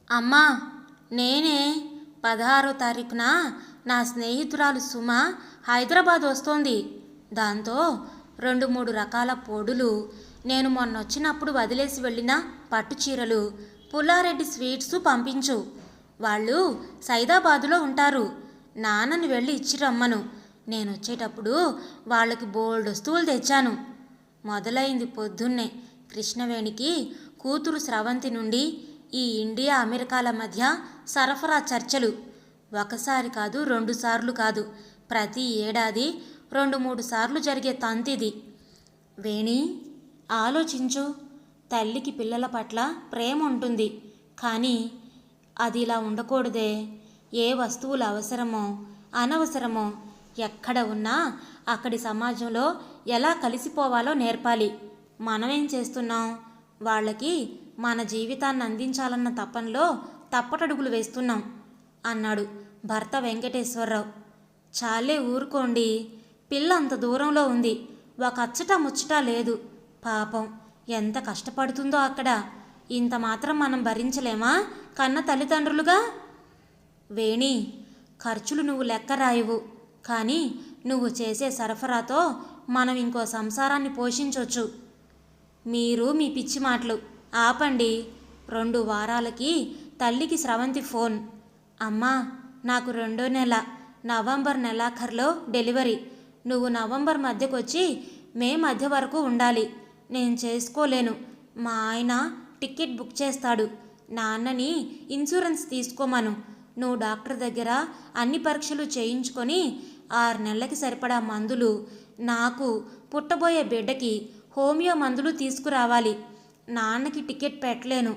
అమ్మా, నేనే 16వ తారీఖున నా స్నేహితురాలు సుమ హైదరాబాద్ వస్తోంది. దాంతో 2-3 రకాల పొడులు, నేను మొన్నొచ్చినప్పుడు వదిలేసి వెళ్ళిన పట్టు చీరలు, పుల్లారెడ్డి స్వీట్స్ పంపించు. వాళ్ళు సైదాబాదులో ఉంటారు. నాన్నని వెళ్ళి ఇచ్చి రమ్మను. నేను వచ్చేటప్పుడు వాళ్ళకి బోల్డ్ వస్తువులు తెచ్చాను. మొదలైంది పొద్దున్నే కృష్ణవేణికి కూతురు స్రవంతి నుండి ఈ ఇండియా అమెరికాల మధ్య సరఫరా చర్చలు. ఒకసారి కాదు, 2 సార్లు కాదు, ప్రతి ఏడాది 2-3 సార్లు జరిగే తంతిది. వేణి, ఆలోచించు. తల్లికి పిల్లల పట్ల ప్రేమ ఉంటుంది, కానీ అది ఇలా ఉండకూడదే. ఏ వస్తువులు అవసరమో అనవసరమో ఎక్కడ ఉన్నా అక్కడి సమాజంలో ఎలా కలిసిపోవాలో నేర్పాలి. మనమేం చేస్తున్నాం? వాళ్ళకి మన జీవితాన్ని అందించాలన్న తపనలో తప్పటడుగులు వేస్తున్నాం అన్నాడు భర్త వెంకటేశ్వరరావు. చాలే ఊరుకోండి, పిల్ల అంత దూరంలో ఉంది, ఒక అచ్చట ముచ్చట లేదు. పాపం ఎంత కష్టపడుతుందో అక్కడ. ఇంత మాత్రం మనం భరించలేమా కన్న తల్లిదండ్రులుగా? వేణి, ఖర్చులు నువ్వు లెక్క రాయవు, కానీ నువ్వు చేసే సరఫరాతో మనం ఇంకో సంసారాన్ని పోషించవచ్చు. మీరు మీ పిచ్చి మాటలు ఆపండి. 2 వారాలకి తల్లికి స్రవంతి ఫోన్. అమ్మా, నాకు 2వ నెల, నవంబర్ నెలాఖరులో డెలివరీ. నువ్వు నవంబర్ మధ్యకొచ్చి మే మధ్య వరకు ఉండాలి. నేను చేసుకోలేను. మా ఆయన టికెట్ బుక్ చేస్తాడు. నాన్నని ఇన్సూరెన్స్ తీసుకోమను. నువ్వు డాక్టర్ దగ్గర అన్ని పరీక్షలు చేయించుకొని 6 నెలలకి సరిపడా మందులు, నాకు పుట్టబోయే బిడ్డకి హోమియో మందులు తీసుకురావాలి. నాన్నకి టికెట్ పెట్టలేను.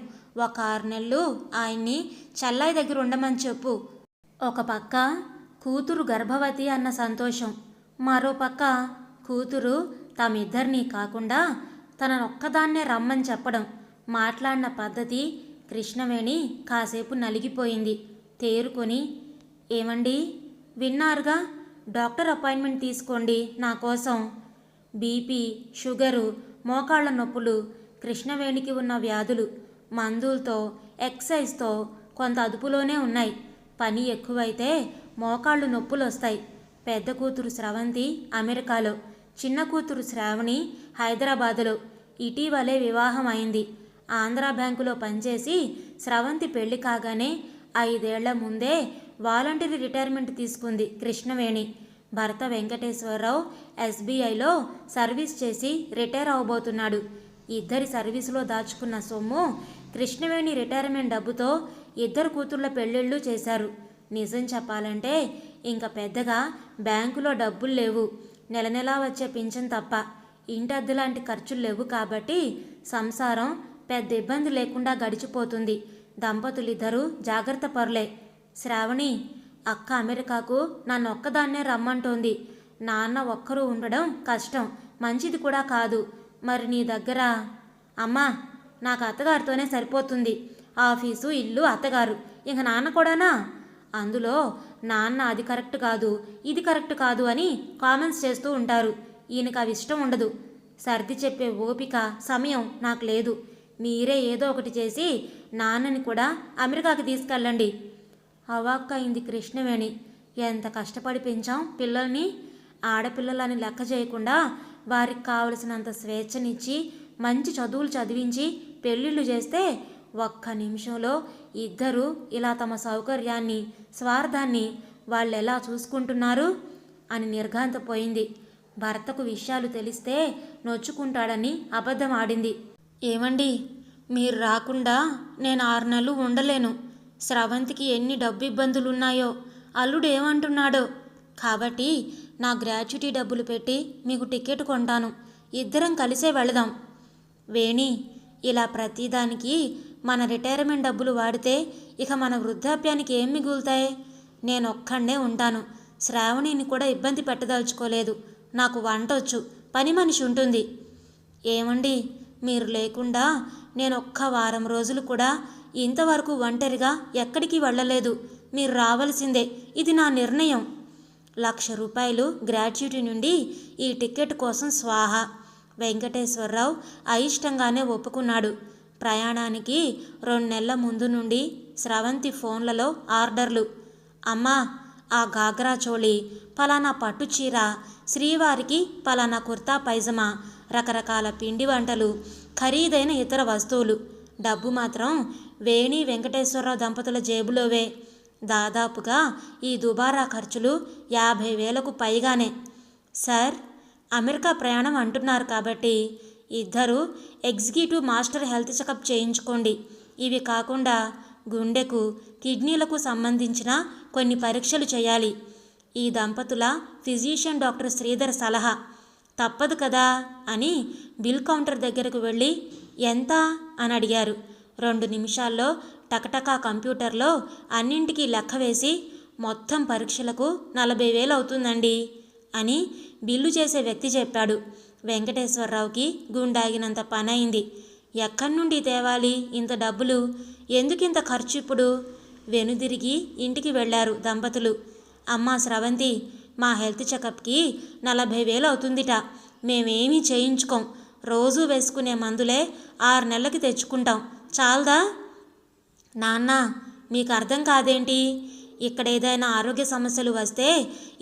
ఒక 6 నెలలు ఆయన్ని చెల్లాయి దగ్గర ఉండమని చెప్పు. ఒక పక్క కూతురు గర్భవతి అన్న సంతోషం, మరో పక్క కూతురు తమిద్దరినీ కాకుండా తననొక్కదాన్నే రమ్మని చెప్పడం. మాట్లాడిన పద్ధతి కృష్ణవేణి కాసేపు నలిగిపోయింది. తేరుకొని, ఏమండి, విన్నారుగా, డాక్టర్ అపాయింట్మెంట్ తీసుకోండి నా కోసం. బీపీ, షుగరు, మోకాళ్ళ నొప్పులు, కృష్ణవేణికి ఉన్న వ్యాధులు మందులతో ఎక్సైజ్తో కొంత అదుపులోనే ఉన్నాయి. పని ఎక్కువైతే మోకాళ్ళు నొప్పులు వస్తాయి. పెద్ద కూతురు స్రవంతి అమెరికాలో, చిన్న కూతురు శ్రావణి హైదరాబాదులో. ఇటీవలే వివాహం అయింది. ఆంధ్రా బ్యాంకులో పనిచేసి స్రవంతి పెళ్లి కాగానే 5 ఏళ్ల ముందే వాలంటరీ రిటైర్మెంట్ తీసుకుంది కృష్ణవేణి. భర్త వెంకటేశ్వరరావు ఎస్బీఐలో సర్వీస్ చేసి రిటైర్ అవబోతున్నాడు. ఇద్దరి సర్వీసులో దాచుకున్న సొమ్ము కృష్ణవేణి రిటైర్మెంట్ డబ్బుతో 2 కూతుళ్ల పెళ్ళిళ్ళు చేశారు. నిజం చెప్పాలంటే ఇంకా పెద్దగా బ్యాంకులో డబ్బులు లేవు. నెల నెలా వచ్చే పింఛన్ తప్ప ఇంటద్దె లాంటి ఖర్చులు లేవు. కాబట్టి సంసారం పెద్ద ఇబ్బంది లేకుండా గడిచిపోతుంది. దంపతులిద్దరూ జాగ్రత్త పరులే. శ్రావణి, అక్క అమెరికాకు నన్ను ఒక్కదాన్నే రమ్మంటోంది. నాన్న ఒక్కరూ ఉండడం కష్టం, మంచిది కూడా కాదు. మరి నీ దగ్గర? అమ్మా, నాకు అత్తగారితోనే సరిపోతుంది. ఆఫీసు, ఇల్లు, అత్తగారు, ఇంక నాన్న కూడానా? అందులో నాన్న అది కరెక్ట్ కాదు, ఇది కరెక్ట్ కాదు అని కామెంట్స్ చేస్తూ ఉంటారు. ఈయనకు అవి ఇష్టం ఉండదు. సర్ది చెప్పే ఓపిక, సమయం నాకు లేదు. మీరే ఏదో ఒకటి చేసి నాన్నని కూడా అమెరికాకి తీసుకెళ్ళండి. అవాక్కయింది కృష్ణవేణి. ఎంత కష్టపడి పెంచాం పిల్లల్ని. ఆడపిల్లలని లెక్క చేయకుండా వారికి కావలసినంత స్వేచ్ఛనిచ్చి మంచి చదువులు చదివించి పెళ్ళిళ్ళు చేస్తే ఒక్క నిమిషంలో ఇద్దరూ ఇలా తమ సౌకర్యాన్ని, స్వార్థాన్ని వాళ్ళెలా చూసుకుంటున్నారు అని నిర్ఘాంతపోయింది. భర్తకు విషయాలు తెలిస్తే నొచ్చుకుంటాడని అబద్ధం ఆడింది. ఏమండి, మీరు రాకుండా నేను 6 నెలలు ఉండలేను. స్రవంతికి ఎన్ని డబ్బు ఇబ్బందులున్నాయో, అల్లుడు ఏమంటున్నాడో. కాబట్టి నా గ్రాట్యుటీ డబ్బులు పెట్టి మీకు టికెట్ కొంటాను. ఇద్దరం కలిసే వెళదాం. వేణి, ఇలా ప్రతిదానికి మన రిటైర్మెంట్ డబ్బులు వాడితే ఇక మన వృద్ధాప్యానికి ఏం మిగులుతాయి? నేను ఒక్కడే ఉంటాను. శ్రావణిని కూడా ఇబ్బంది పెట్టదలుచుకోలేదు. నాకు వంటొచ్చు, పని మనిషి ఉంటుంది. ఏమండి, మీరు లేకుండా నేను ఒక్క వారం రోజులు కూడా ఇంతవరకు ఒంటరిగా ఎక్కడికి వెళ్ళలేదు. మీరు రావాల్సిందే. ఇది నా నిర్ణయం. ₹1,00,000 గ్రాట్యుటీ నుండి ఈ టికెట్ కోసం స్వాహ. వెంకటేశ్వరరావు అయిష్టంగానే ఒప్పుకున్నాడు. ప్రయాణానికి 2 నెలల ముందు నుండి స్రవంతి ఫోన్లలో ఆర్డర్లు. అమ్మా, ఆ గాగ్రా చోళీ, పలానా పట్టు చీర, శ్రీవారికి పలానా కుర్తా పైజమా, రకరకాల పిండి వంటలు, ఖరీదైన ఇతర వస్తువులు. డబ్బు మాత్రం వేణి వెంకటేశ్వరరావు దంపతుల జేబులోవే. దాదాపుగా ఈ దుబారా ఖర్చులు 50,000కు పైగానే. సార్, అమెరికా ప్రయాణం అంటున్నారు కాబట్టి ఇద్దరు ఎగ్జిక్యూటివ్ మాస్టర్ హెల్త్ చెకప్ చేయించుకోండి. ఇవి కాకుండా గుండెకు, కిడ్నీలకు సంబంధించిన కొన్ని పరీక్షలు చేయాలి. ఈ దంపతుల ఫిజిషియన్ డాక్టర్ శ్రీధర్ సలహా. తప్పదు కదా అని బిల్ కౌంటర్ దగ్గరకు వెళ్ళి ఎంత అని అడిగారు. 2 నిమిషాల్లో టకటకా కంప్యూటర్లో అన్నింటికీ లెక్క వేసి మొత్తం పరీక్షలకు 40,000 అవుతుందండి అని బిల్లు చేసే వ్యక్తి చెప్పాడు. వెంకటేశ్వరరావుకి గుండాగినంత పనైంది. ఎక్కడి నుండి తేవాలి ఇంత డబ్బులు? ఎందుకింత ఖర్చు ఇప్పుడు? వెనుదిరిగి ఇంటికి వెళ్లారు దంపతులు. అమ్మా స్రవంతి, మా హెల్త్ చెకప్కి 40,000 అవుతుందిట. మేమేమీ చేయించుకోం. రోజూ వేసుకునే మందులే 6 నెలలకి తెచ్చుకుంటాం. చాలదా? నాన్న, మీకు అర్థం కాదేంటి? ఇక్కడ ఏదైనా ఆరోగ్య సమస్యలు వస్తే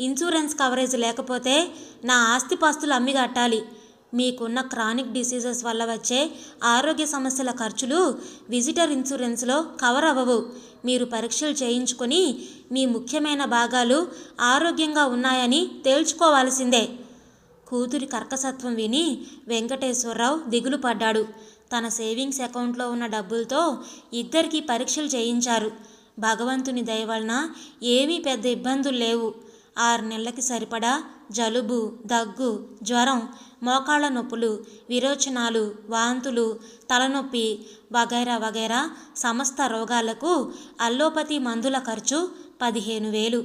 ఇన్సూరెన్స్ కవరేజ్ లేకపోతే నా ఆస్తిపాస్తులు అమ్మి కట్టాలి. మీకున్న క్రానిక్ డిసీజెస్ వల్ల వచ్చే ఆరోగ్య సమస్యల ఖర్చులు విజిటర్ ఇన్సూరెన్స్లో కవర్ అవ్వవు. మీరు పరీక్షలు చేయించుకొని మీ ముఖ్యమైన భాగాలు ఆరోగ్యంగా ఉన్నాయని తేల్చుకోవాల్సిందే. కూతురి కర్కసత్వం విని వెంకటేశ్వరరావు దిగులు పడ్డాడు. తన సేవింగ్స్ అకౌంట్లో ఉన్న డబ్బులతో ఇద్దరికీ పరీక్షలు చేయించారు. భగవంతుని దయ వలన ఏమీ పెద్ద ఇబ్బందులు లేవు. 6 నెలలకి సరిపడా జలుబు, దగ్గు, జ్వరం, మోకాళ్ళ నొప్పులు, విరోచనాలు, వాంతులు, తలనొప్పి వగైరా వగైరా సమస్త రోగాలకు అల్లోపతి మందుల ఖర్చు 15,000.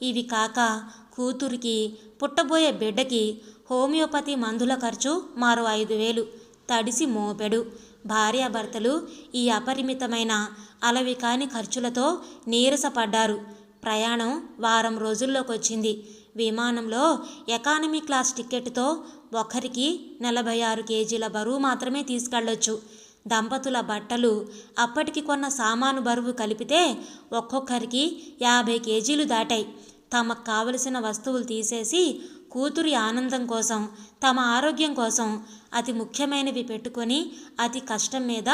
ఇవి కాక కూతురికి, పుట్టబోయే బిడ్డకి హోమియోపతి మందుల ఖర్చు మరో 5,000. తడిసి మోపెడు. భార్యాభర్తలు ఈ అపరిమితమైన అలవి కాని ఖర్చులతో నీరసపడ్డారు. ప్రయాణం వారం రోజుల్లోకొచ్చింది. విమానంలో ఎకానమీ క్లాస్ టికెట్తో ఒకరికి 46 కేజీల బరువు మాత్రమే తీసుకెళ్లొచ్చు. దంపతుల బట్టలు, అప్పటికి కొన్న సామాను బరువు కలిపితే ఒక్కొక్కరికి 50 కేజీలు దాటాయి. తమకు కావలసిన వస్తువులు తీసేసి కూతురి ఆనందం కోసం, తమ ఆరోగ్యం కోసం అతి ముఖ్యమైనవి పెట్టుకొని అతి కష్టం మీద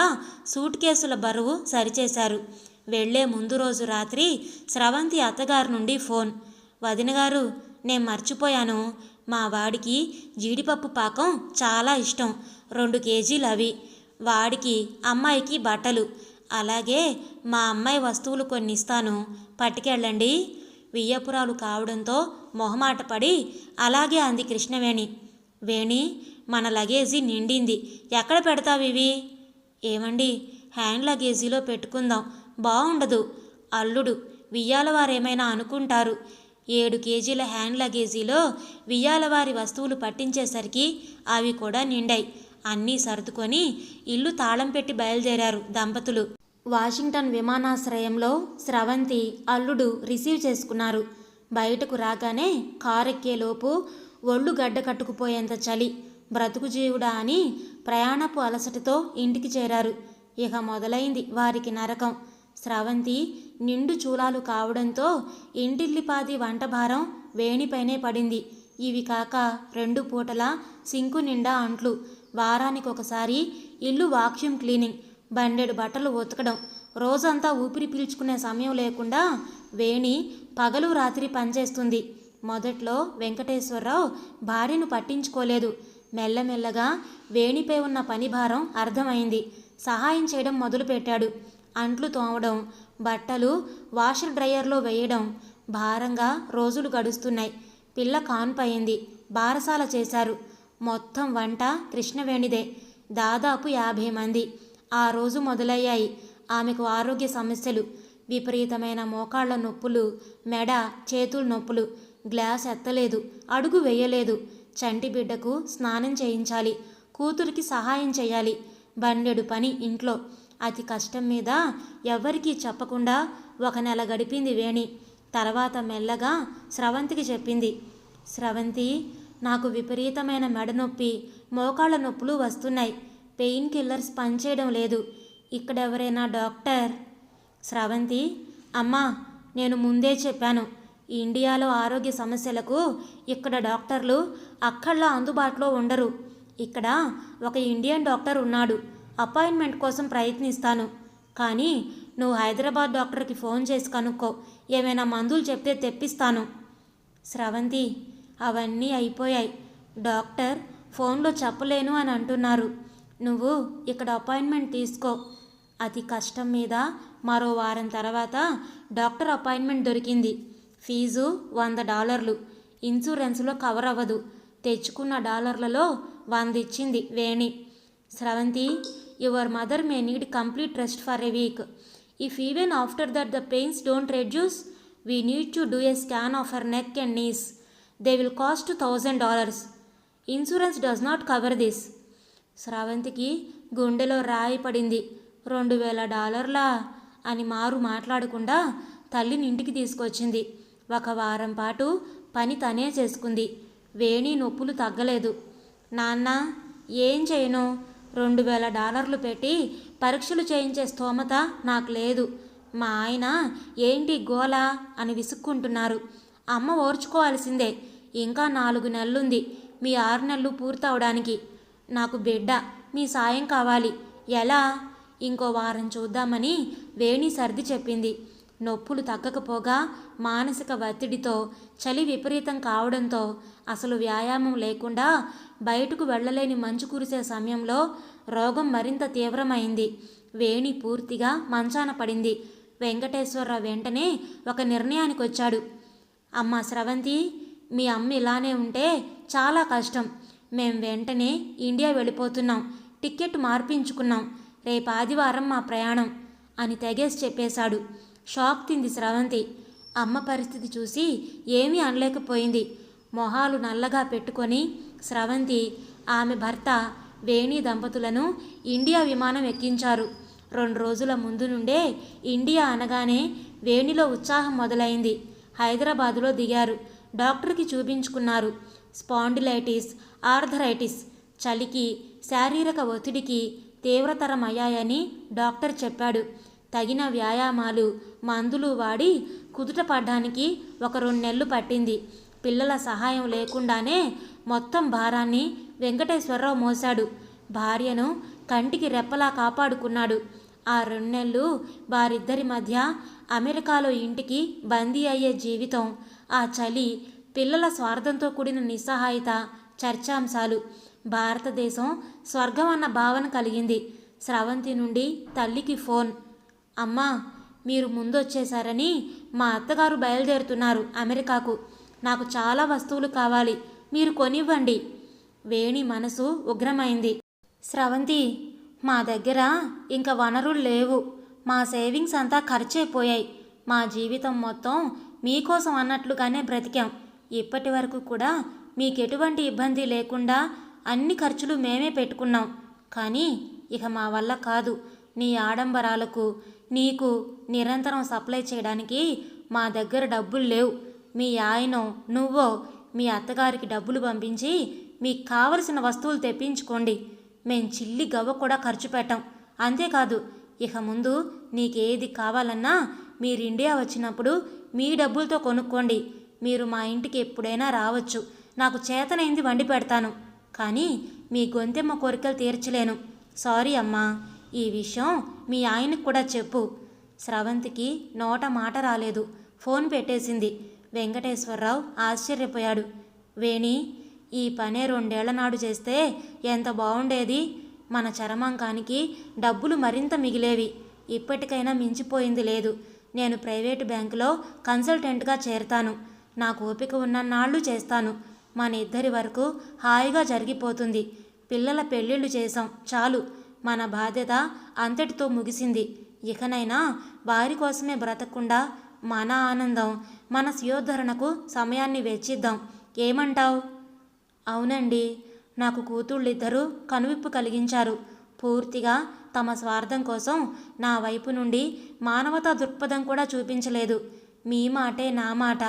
సూట్ కేసుల బరువు సరిచేశారు. వెళ్లే ముందు రోజు రాత్రి స్రవంతి అత్తగారి నుండి ఫోన్. వదినగారు, నేను మర్చిపోయాను. మా వాడికి జీడిపప్పు పాకం చాలా ఇష్టం. 2 కేజీలు అవి. వాడికి, అమ్మాయికి బట్టలు, అలాగే మా అమ్మాయి వస్తువులు కొన్ని ఇస్తాను, పట్టుకెళ్ళండి. వియ్యపురాలు కావడంతో మొహమాట పడి అలాగే అంది కృష్ణవేణి. వేణి, మన లగేజీ నిండింది. ఎక్కడ పెడతావివి? ఏమండి, హ్యాండ్ లగేజీలో పెట్టుకుందాం. బాగుండదు. అల్లుడు, వియ్యాలవారేమైనా అనుకుంటారు. 7 కేజీల హ్యాండ్ లగేజీలో వియ్యాలవారి వస్తువులు పట్టించేసరికి అవి కూడా నిండాయి. అన్నీ సర్దుకొని ఇల్లు తాళం పెట్టి బయలుదేరారు దంపతులు. వాషింగ్టన్ విమానాశ్రయంలో స్రవంతి, అల్లుడు రిసీవ్ చేసుకున్నారు. బయటకు రాగానే కారెక్కేలోపు ఒళ్ళు గడ్డ కట్టుకుపోయేంత చలి. బ్రతుకు జీవుడా అని ప్రయాణపు అలసటతో ఇంటికి చేరారు. ఇక మొదలైంది వారికి నరకం. స్రవంతి నిండు చూలాలు కావడంతో ఇంటిల్లిపాది వంట భారం వేణిపైనే పడింది. ఇవి కాక 2 పూటల సింకు నిండా అంట్లు, వారానికొకసారి ఇల్లు వాక్యూమ్ క్లీనింగ్, బండెడు బట్టలు ఉతకడం. రోజంతా ఊపిరి పీల్చుకునే సమయం లేకుండా వేణి పగలు రాత్రి పనిచేస్తుంది. మొదట్లో వెంకటేశ్వరరావు భార్యను పట్టించుకోలేదు. మెల్లమెల్లగా వేణిపై ఉన్న పని భారం అర్థమైంది. సహాయం చేయడం మొదలుపెట్టాడు. అంట్లు తోమడం, బట్టలు వాషర్ డ్రయర్లో వేయడం. భారంగా రోజులు గడుస్తున్నాయి. పిల్ల కాన్పయింది. బారసాల చేశారు. మొత్తం వంట కృష్ణవేణిదే. దాదాపు 50 మంది. ఆ రోజు మొదలయ్యాయి ఆమెకు ఆరోగ్య సమస్యలు. విపరీతమైన మోకాళ్ల నొప్పులు, మెడ చేతుల నొప్పులు. గ్లాస్ ఎత్తలేదు, అడుగు వేయలేదు. చంటి బిడ్డకు స్నానం చేయించాలి, కూతురికి సహాయం చేయాలి. బండెడు పని ఇంట్లో. అతి కష్టం మీద ఎవ్వరికీ చెప్పకుండా 1 నెల గడిపింది వేణి. తర్వాత మెల్లగా స్రవంతికి చెప్పింది. స్రవంతి, నాకు విపరీతమైన మెడనొప్పి, మోకాళ్ళ నొప్పులు వస్తున్నాయి. పెయిన్ కిల్లర్స్ పనిచేయడం లేదు. ఇక్కడెవరైనా డాక్టర్? స్రవంతి, అమ్మా, నేను ముందే చెప్పాను, ఇండియాలో ఆరోగ్య సమస్యలకు ఇక్కడ డాక్టర్లు అక్కడ్లా అందుబాటులో ఉండరు. ఇక్కడ ఒక ఇండియన్ డాక్టర్ ఉన్నాడు. అపాయింట్మెంట్ కోసం ప్రయత్నిస్తాను. కానీ నువ్వు హైదరాబాద్ డాక్టర్కి ఫోన్ చేసి కనుక్కో. ఏమైనా మందులు చెప్తే తెప్పిస్తాను. స్రవంతి, అవన్నీ అయిపోయాయి. డాక్టర్ ఫోన్లో చెప్పలేను అని అంటున్నారు. నువ్వు ఇక్కడ అపాయింట్మెంట్ తీసుకో. అతి కష్టం మీద మరో వారం తర్వాత డాక్టర్ అపాయింట్మెంట్ దొరికింది. ఫీజు $100. ఇన్సూరెన్స్లో కవర్ అవ్వదు. తెచ్చుకున్న డాలర్లలో 100 ఇచ్చింది Veni. Sravanthi, your mother may need complete rest for a week. If even after that the pains don't reduce, we need to do a scan of her neck and knees. They will cost $1000. Insurance does not cover this. స్రవంతికి గుండెలో రాయి పడింది. $2000 అని మారు మాట్లాడకుండా తల్లిని ఇంటికి తీసుకొచ్చింది. 1 వారం పాటు పని తనే చేసుకుంది. వేణి నొప్పులు తగ్గలేదు. నాన్న, ఏం చేయను? $2000 పెట్టి పరీక్షలు చేయించే స్తోమత నాకు లేదు. మా ఆయన ఏంటి గోలా అని విసుక్కుంటున్నారు. అమ్మ ఓర్చుకోవాల్సిందే. ఇంకా 4 నెలలుంది మీ 6 నెలలు పూర్తవడానికి. నాకు బిడ్డ, మీ సాయం కావాలి. ఎలా? ఇంకో వారం చూద్దామని వేణి సర్ది చెప్పింది. నొప్పులు తగ్గకపోగా మానసిక ఒత్తిడితో, చలి విపరీతం కావడంతో, అసలు వ్యాయామం లేకుండా బయటకు వెళ్ళలేని మంచు కురిసే సమయంలో రోగం మరింత తీవ్రమైంది. వేణి పూర్తిగా మంచాన పడింది. వెంకటేశ్వరరావు వెంటనే ఒక నిర్ణయానికి వచ్చాడు. అమ్మ స్రవంతి, మీ అమ్మ ఇలానే ఉంటే చాలా కష్టం. మేం వెంటనే ఇండియా వెళ్ళిపోతున్నాం. టికెట్ మార్పించుకున్నాం. రేపు ఆదివారం మా ప్రయాణం అని తెగేసి చెప్పేశాడు. షాక్ తింది స్రవంతి. అమ్మ పరిస్థితి చూసి ఏమీ అనలేకపోయింది. మొహాలు నల్లగా పెట్టుకొని స్రవంతి, ఆమె భర్త వేణి దంపతులను ఇండియా విమానం ఎక్కించారు. 2 రోజుల ముందు నుండే ఇండియా అనగానే వేణిలో ఉత్సాహం మొదలైంది. హైదరాబాదులో దిగారు. డాక్టర్కి చూపించుకున్నారు. స్పాండిలైటిస్, ఆర్థరైటిస్, చలికి, శారీరక ఒత్తిడికి తీవ్రతరమయ్యాయని డాక్టర్ చెప్పాడు. తగిన వ్యాయామాలు, మందులు వాడి కుదుట పడ్డానికి 1-2 నెలలు పట్టింది. పిల్లల సహాయం లేకుండానే మొత్తం భారాన్ని వెంకటేశ్వరరావు మోశాడు. భార్యను కంటికి రెప్పలా కాపాడుకున్నాడు. ఆ 2 నెలలు వారిద్దరి మధ్య అమెరికాలో ఇంటికి బందీ అయ్యే జీవితం, ఆ చలి, పిల్లల స్వార్థంతో కూడిన నిస్సహాయత, చర్చాంశాలు. భారతదేశం స్వర్గం అన్న భావన కలిగింది. స్రవంతి నుండి తల్లికి ఫోన్. అమ్మా, మీరు ముందొచ్చేశారని మా అత్తగారు బయలుదేరుతున్నారు అమెరికాకు. నాకు చాలా వస్తువులు కావాలి, మీరు కొనివ్వండి. వేణి మనసు ఉగ్రమైంది. స్రవంతి, మా దగ్గర ఇంకా వనరులు లేవు. మా సేవింగ్స్ అంతా ఖర్చయిపోయాయి. మా జీవితం మొత్తం మీకోసం అన్నట్లుగానే బ్రతికాం. ఇప్పటి వరకు కూడా మీకెటువంటి ఇబ్బంది లేకుండా అన్ని ఖర్చులు మేమే పెట్టుకున్నాం. కానీ ఇక మా వల్ల కాదు. నీ ఆడంబరాలకు నీకు నిరంతరం సప్లై చేయడానికి మా దగ్గర డబ్బులు లేవు. మీ ఆయనో నువ్వో మీ అత్తగారికి డబ్బులు పంపించి మీకు కావలసిన వస్తువులు తెప్పించుకోండి. మేం చిల్లి గవ్వ కూడా ఖర్చు పెట్టాం. అంతేకాదు, ఇక ముందు నీకేది కావాలన్నా మీరు ఇండియా వచ్చినప్పుడు మీ డబ్బులతో కొనుక్కోండి. మీరు మా ఇంటికి ఎప్పుడైనా రావచ్చు. నాకు చేతనైంది వండి పెడతాను. కానీ మీ గొంతెమ్మ కోరికలు తీర్చలేను. సారీ అమ్మా. ఈ విషయం మీ ఆయనకు కూడా చెప్పు. స్రవంతికి నోట మాట రాలేదు. ఫోన్ పెట్టేసింది. వెంకటేశ్వరరావు ఆశ్చర్యపోయాడు. వేణి, ఈ పనే 2 ఏళ్ల నాడు చేస్తే ఎంత బాగుండేది. మన చరమాంకానికి డబ్బులు మరింత మిగిలేవి. ఇప్పటికైనా మించిపోయింది లేదు. నేను ప్రైవేటు బ్యాంకులో కన్సల్టెంట్గా చేరతాను. నాకు ఓపిక ఉన్నన్నాళ్ళు చేస్తాను. మన ఇద్దరి వరకు హాయిగా జరిగిపోతుంది. పిల్లల పెళ్ళిళ్ళు చేశాం, చాలు. మన బాధ్యత అంతటితో ముగిసింది. ఇకనైనా వారి కోసమే బ్రతకకుండా మన ఆనందం, మన స్వయోద్ధరణకు సమయాన్ని వెచ్చిద్దాం. ఏమంటావు? అవునండి, నాకు కూతుళ్ళిద్దరూ కనువిప్పు కలిగించారు. పూర్తిగా తమ స్వార్థం కోసం నా వైపు నుండి మానవతా దృక్పథం కూడా చూపించలేదు. మీ మాటే నా మాట.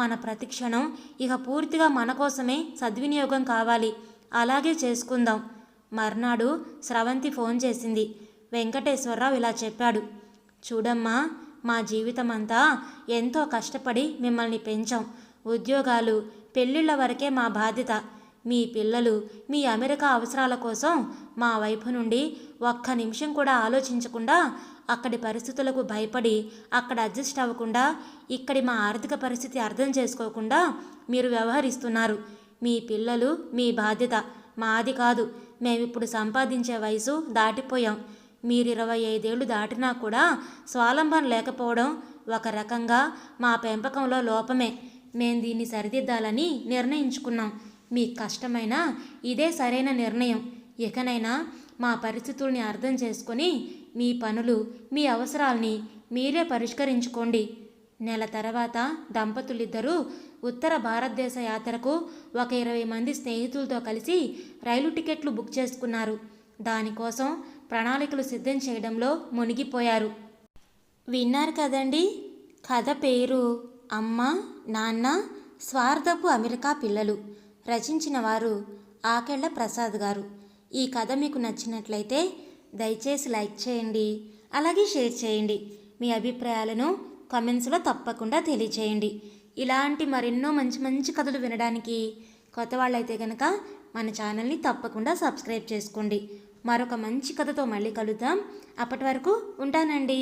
మన ప్రతిక్షణం ఇక పూర్తిగా మన కోసమే సద్వినియోగం కావాలి. అలాగే చేసుకుందాం. మర్నాడు స్రవంతి ఫోన్ చేసింది. వెంకటేశ్వరరావు ఇలా చెప్పాడు. చూడమ్మా, మా జీవితం అంతా ఎంతో కష్టపడి మిమ్మల్ని పెంచాం. ఉద్యోగాలు, పెళ్ళిళ్ళ వరకే మా బాధ్యత. మీ పిల్లలు మీ అమెరికా అవసరాల కోసం మా వైపు నుండి ఒక్క నిమిషం కూడా ఆలోచించకుండా, అక్కడి పరిస్థితులకు భయపడి అక్కడ అడ్జస్ట్ అవ్వకుండా, ఇక్కడి మా ఆర్థిక పరిస్థితి అర్థం చేసుకోకుండా మీరు వ్యవహరిస్తున్నారు. మీ పిల్లలు మీ బాధ్యత, మాది కాదు. మేమిప్పుడు సంపాదించే వయసు దాటిపోయాం. మీరు 25 ఏళ్ళు దాటినా కూడా స్వాలంబన లేకపోవడం ఒక రకంగా మా పెంపకంలో లోపమే. మేం దీన్ని సరిదిద్దాలని నిర్ణయించుకున్నాం. మీకు కష్టమైనా ఇదే సరైన నిర్ణయం. ఇకనైనా మా పరిస్థితుల్ని అర్థం చేసుకొని మీ పనులు, మీ అవసరాల్ని మీరే పరిష్కరించుకోండి. నెల తర్వాత దంపతులిద్దరూ ఉత్తర భారతదేశ యాత్రకు ఒక 20 మంది స్నేహితులతో కలిసి రైలు టికెట్లు బుక్ చేసుకున్నారు. దానికోసం ప్రణాళికలు సిద్ధం చేయడంలో మునిగిపోయారు. విన్నారు కదండి, కథ పేరు అమ్మ నాన్న స్వార్థపు అమెరికా పిల్లలు. రచించిన వారు ఆకెళ్ల ప్రసాద్ గారు. ఈ కథ మీకు నచ్చినట్లయితే దయచేసి లైక్ చేయండి, అలాగే షేర్ చేయండి. మీ అభిప్రాయాలను కామెంట్స్లో తప్పకుండా తెలియచేయండి. ఇలాంటి మరెన్నో మంచి మంచి కథలు వినడానికి కొత్త వాళ్ళైతే కనుక మన ఛానల్ని తప్పకుండా సబ్స్క్రైబ్ చేసుకోండి. మరొక మంచి కథతో మళ్ళీ కలుద్దాం. అప్పటి వరకు ఉంటానండి.